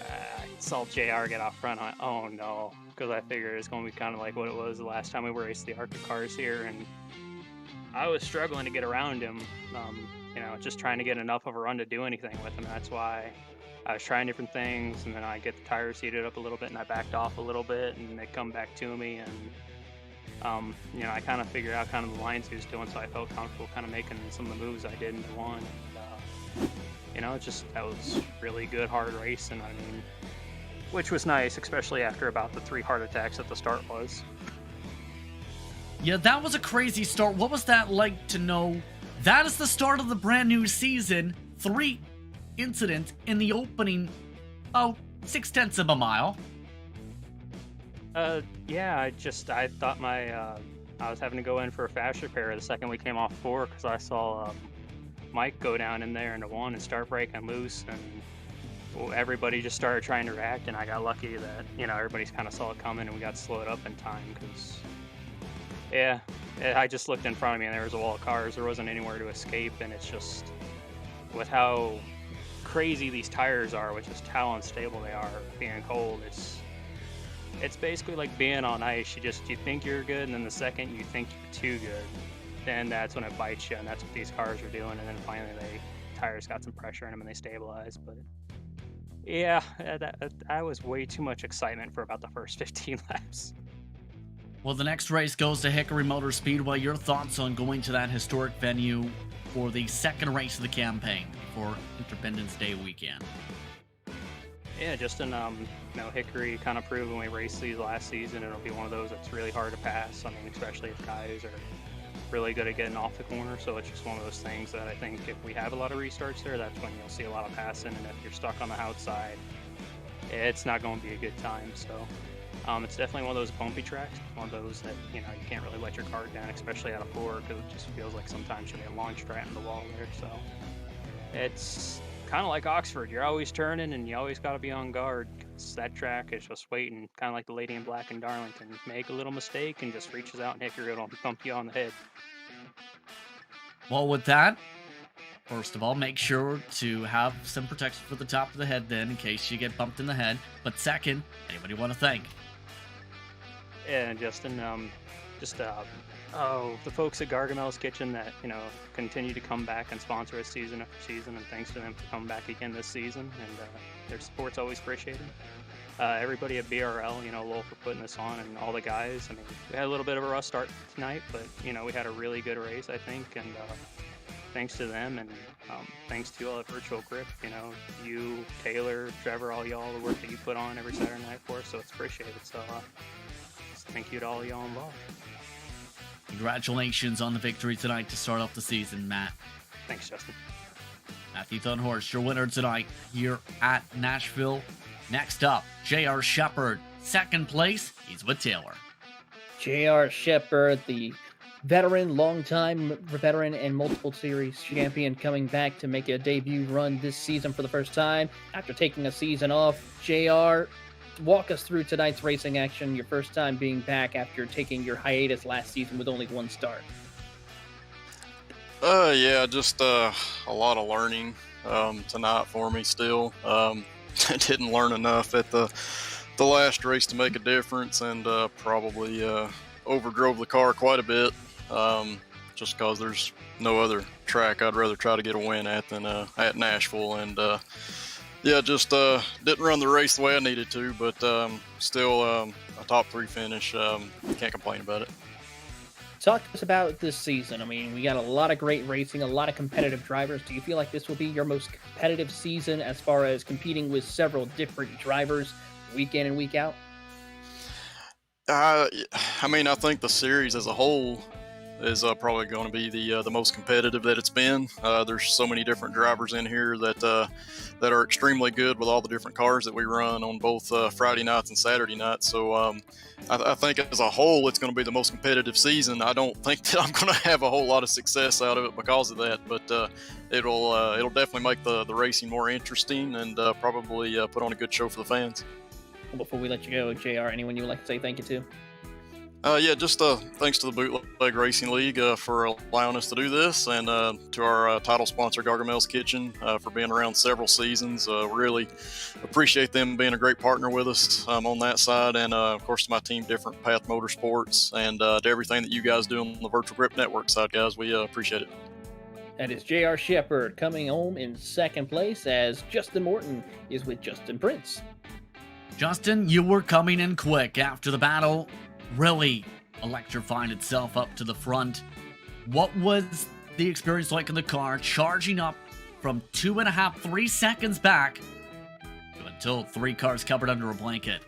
I saw JR get out front. I went, oh no, because I figured it's going to be kind of like what it was the last time we raced the Arctic cars here, and I was struggling to get around him, just trying to get enough of a run to do anything with him. That's why I was trying different things, and then I get the tires heated up a little bit, and I backed off a little bit, and they come back to me, and I kind of figured out kind of the lines he was doing, so I felt comfortable kind of making some of the moves I did into one. And, that was really good, hard racing, which was nice, especially after about the 3 heart attacks at the start was. Yeah, that was a crazy start. What was that like to know that is the start of the brand new season? 3 incidents in the opening, 0.6 of a mile. Yeah, I thought I was having to go in for a fast repair the second we came off 4 because I saw Mike go down in there into 1 and start breaking loose, and everybody just started trying to react, and I got lucky that, everybody's kind of saw it coming and we got slowed up in time because, yeah, I just looked in front of me and there was a wall of cars. There wasn't anywhere to escape, and it's just, with how crazy these tires are, with just how unstable they are being cold, it's basically like being on ice. You think you're good, and then the second you think you're too good, then that's when it bites you, and that's what these cars are doing. And then finally, tires got some pressure in them and they stabilized. But yeah, that was way too much excitement for about the first 15 laps. Well, the next race goes to Hickory Motor Speedway. Your thoughts on going to that historic venue for the second race of the campaign for Independence Day weekend? Yeah, Justin, Hickory kind of proved when we raced these last season, it'll be one of those that's really hard to pass. Especially if guys are really good at getting off the corner. So it's just one of those things that I think if we have a lot of restarts there, that's when you'll see a lot of passing. And if you're stuck on the outside, it's not going to be a good time. So it's definitely one of those bumpy tracks, one of those that, you can't really let your car down, especially at a 4, because it just feels like sometimes you get launched right in the wall there. So it's kind of like Oxford. You're always turning, and you always got to be on guard. That track is just waiting, kind of like the Lady in Black in Darlington. Make a little mistake and just reaches out and Hickory will bump you on the head. Well, with that, first of all, make sure to have some protection for the top of the head then, in case you get bumped in the head. But second, anybody want to thank? Yeah, Justin, the folks at Gargamel's Kitchen that, continue to come back and sponsor us season after season, and thanks to them for coming back again this season, and their support's always appreciated. Everybody at BRL, Lowell for putting this on, and all the guys. We had a little bit of a rough start tonight, but, we had a really good race, I think, and thanks to them, and thanks to all the virtual grip. You know, you, Taylor, Trevor, all y'all, the work that you put on every Saturday night for us. So it's appreciated. So just thank you to all y'all involved. Congratulations on the victory tonight to start off the season, Matt. Thanks, Justin. Matthew Thunhorst, your winner tonight here at Nashville. Next up, J.R. Shepard, second place. He's with Taylor. J.R. Shepard, the longtime veteran and multiple series champion, coming back to make a debut run this season for the first time after taking a season off. JR, walk us through tonight's racing action, your first time being back after taking your hiatus last season with only one start. Yeah, just a lot of learning tonight for me still. I didn't learn enough at the last race to make a difference, and probably overdrove the car quite a bit, just because there's no other track I'd rather try to get a win at than at Nashville. And yeah, just didn't run the race the way I needed to, but still a top 3 finish. Can't complain about it. Talk to us about this season. I mean, we got a lot of great racing, a lot of competitive drivers. Do you feel like this will be your most competitive season as far as competing with several different drivers week in and week out? I mean, I think the series as a whole is probably going to be the most competitive that it's been. There's so many different drivers in here that are extremely good with all the different cars that we run on both Friday nights and Saturday nights. So I think as a whole, it's going to be the most competitive season. I don't think that I'm going to have a whole lot of success out of it because of that, but it'll definitely make the racing more interesting and probably put on a good show for the fans. Before we let you go, JR, anyone you would like to say thank you to? Yeah, just thanks to the Bootleg Racing League for allowing us to do this, and to our title sponsor, Gargamel's Kitchen, for being around several seasons. Really appreciate them being a great partner with us on that side, and of course to my team, Different Path Motorsports, and to everything that you guys do on the Virtual Grip Network side, guys. We appreciate it. That is J.R. Shepard coming home in second place, as Justin Morton is with Justin Prince. Justin, you were coming in quick after the battle really electrifying itself up to the front. What was the experience like in the car, charging up from 2.5, 3 seconds back until 3 cars covered under a blanket?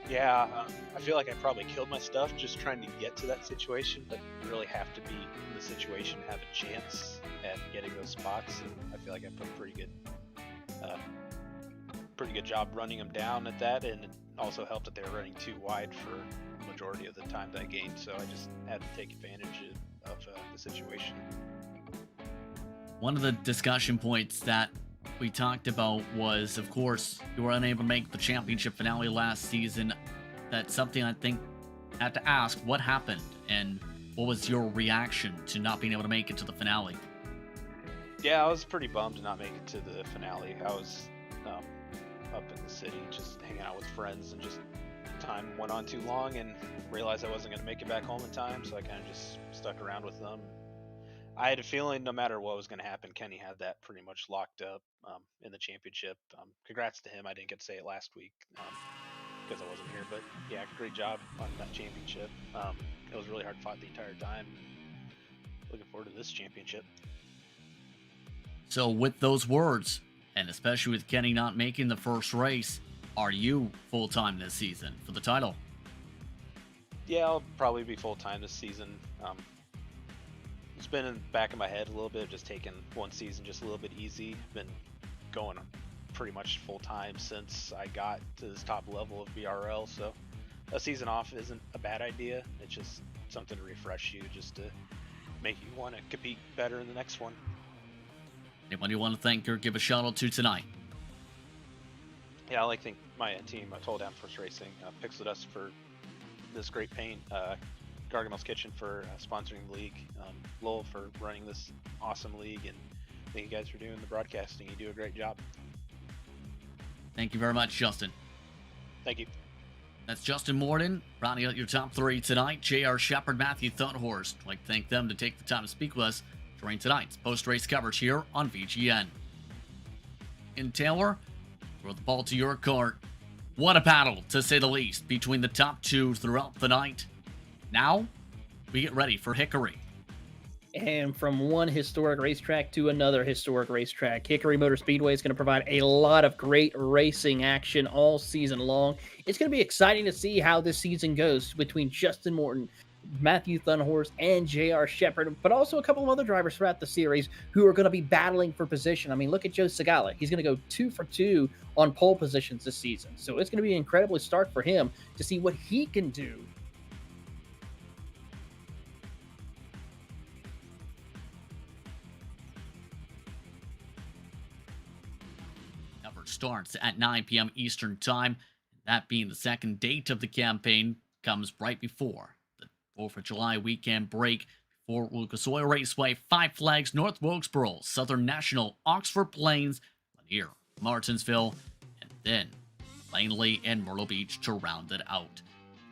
Yeah, I feel like I probably killed my stuff just trying to get to that situation, but really have to be in the situation to have a chance at getting those spots. And I feel like I put a pretty good job running them down at that, and it also helped that they were running too wide for the majority of the time that game, so I just had to take advantage of the situation. One of the discussion points that we talked about was, of course, you were unable to make the championship finale last season. That's something I think I had to ask, what happened, and what was your reaction to not being able to make it to the finale? Yeah, I was pretty bummed to not make it to the finale. I was up in the city just hanging out with friends, and just time went on too long and realized I wasn't going to make it back home in time, so I kind of just stuck around with them. I had a feeling no matter what was going to happen, Kenny had that pretty much locked up in the championship. Congrats to him. I didn't get to say it last week because I wasn't here, but yeah, great job on that championship. It was really hard fought the entire time. Looking forward to this championship. So with those words, and especially with Kenny not making the first race, are you full-time this season for the title? Yeah, I'll probably be full-time this season. It's been in the back of my head a little bit, just taking one season just a little bit easy. Been going pretty much full-time since I got to this top level of BRL, so a season off isn't a bad idea. It's just something to refresh you, just to make you want to compete better in the next one. Anyone you want to thank or give a shout out to tonight? Yeah, I like to thank my team, Toll Down First Racing, Pixel Dust for this great paint, Gargamel's Kitchen for sponsoring the league, Lowell for running this awesome league, and thank you guys for doing the broadcasting. You do a great job. Thank you very much, Justin. Thank you. That's Justin Morton, rounding out your top 3 tonight. J.R. Shepard, Matthew Thunhorst. I'd like to thank them to take the time to speak with us during tonight's post-race coverage here on VGN. And Taylor, throw the ball to your court. What a battle, to say the least, between the top 2 throughout the night. Now, we get ready for Hickory. And from one historic racetrack to another historic racetrack, Hickory Motor Speedway is going to provide a lot of great racing action all season long. It's going to be exciting to see how this season goes between Justin Morton, Matthew Thunhorse, and J.R. Shepard, but also a couple of other drivers throughout the series who are going to be battling for position. I mean, look at Joe Segala. He's going to go 2 for 2 on pole positions this season. So it's going to be an incredible start for him to see what he can do. Coverage starts at 9 p.m. Eastern Time. That being the second date of the campaign comes right before the 4th of July weekend break for Lucas Oil Raceway, Five Flags, North Wilkesboro, Southern National, Oxford Plains, Lanier, Martinsville, and then Langley and Myrtle Beach to round it out.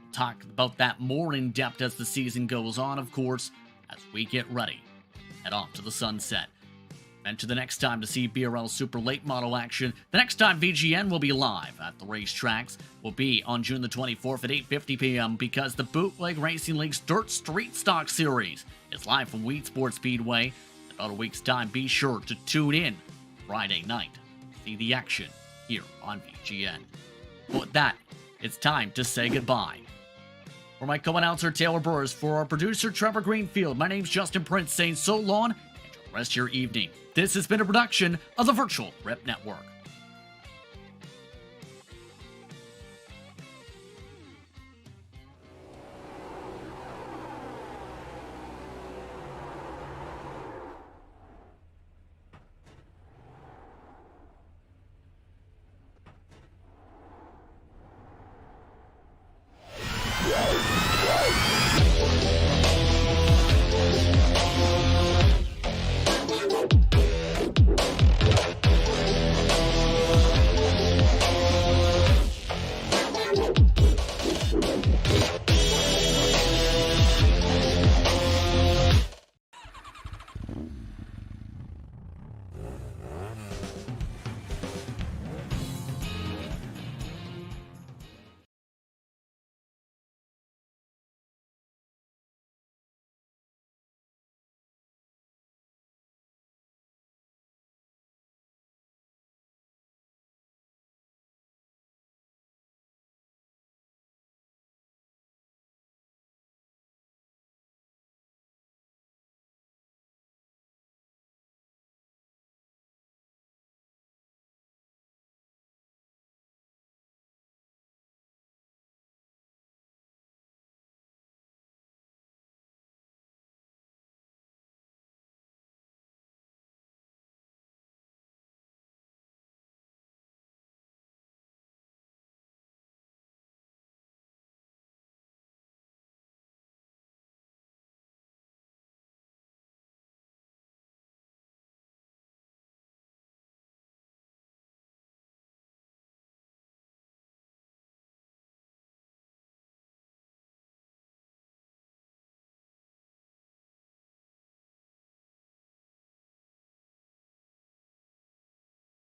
We'll talk about that more in depth as the season goes on, of course, as we get ready. Head off to the sunset. And to the next time to see BRL Super Late Model action. The next time VGN will be live at the racetracks will be on June the 24th at 8:50 p.m. because the Bootleg Racing League's Dirt Street Stock Series is live from Wheat Sports Speedway. In about a week's time, be sure to tune in Friday night to see the action here on VGN. But with that, it's time to say goodbye. For my co-announcer Taylor Burrs, for our producer Trevor Greenfield, my name's Justin Prince saying so long. Enjoy the rest of your evening. This has been a production of the Virtual Rep Network. You